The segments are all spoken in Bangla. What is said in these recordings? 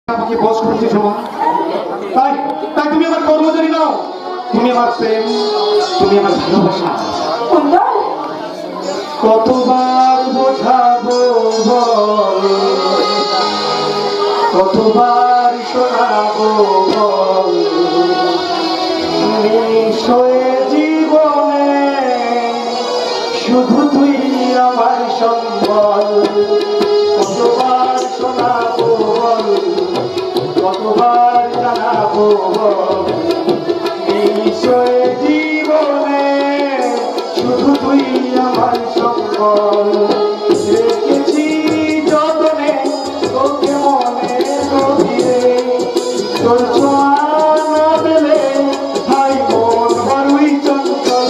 আমাকে বস করতে সময় তাই তাই তুমি আমার কর্মচারী নাও, তুমি আমার প্রেম, তুমি আমার ভালোবাসা। কতবার বোঝাবো বল, কতবার শোনাবো বল, নিশ্চয় জীবনে শুধু তুই আমার সম্বল। কতবার শোনাবো বল, কতবার জানাবো বল, নিশ্চয় জীবনে শুধু তুই আমার সম্বল। রেখেছি যতনে তোকে মনে গভীরে, তোর ছোঁয়া না পেলে হাই মন বড়ই চঞ্চল।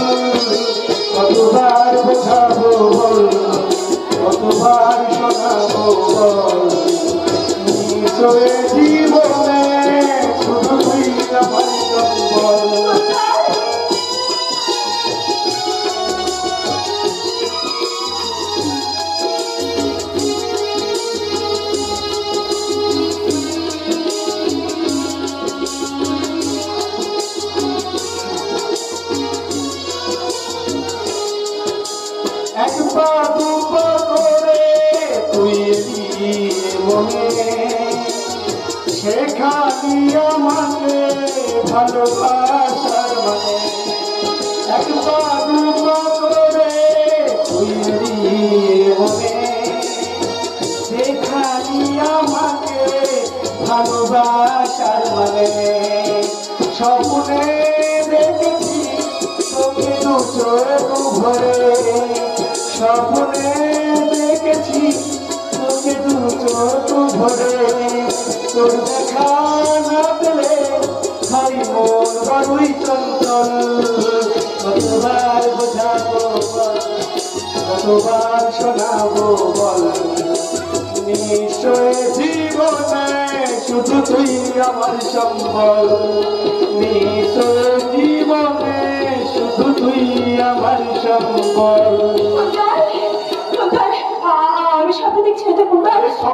কতবার বোঝাবো বল, কতবার শোনাবো বল, নিশ্চয় জীবনে শুধু তুই আমার সম্বল। এক পা দু পা করে তুই মনে শেখালি আমাকে ভালোবাসার মানে। এক পা দু পা করে তুই মনে শেখালি আমাকে ভালোবাসার মানে। স্বপ্নে দেখেছি তোকে দু চোখ ভরে, স্বপ্নে দেখেছি তোকে দু চোখ ভরে, তোর দেখা না পেলে হাই মন বড়ই চঞ্চল। কতবার বোঝাবো বল, কতবার শোনাবো বল, নিশ্চয় জীবনে শুধু তুই আমার সম্বল। নিশ্চয় জীবনে শুধু তুই আমার সম্বল। আমি স্বপ্ন দেখছি এটা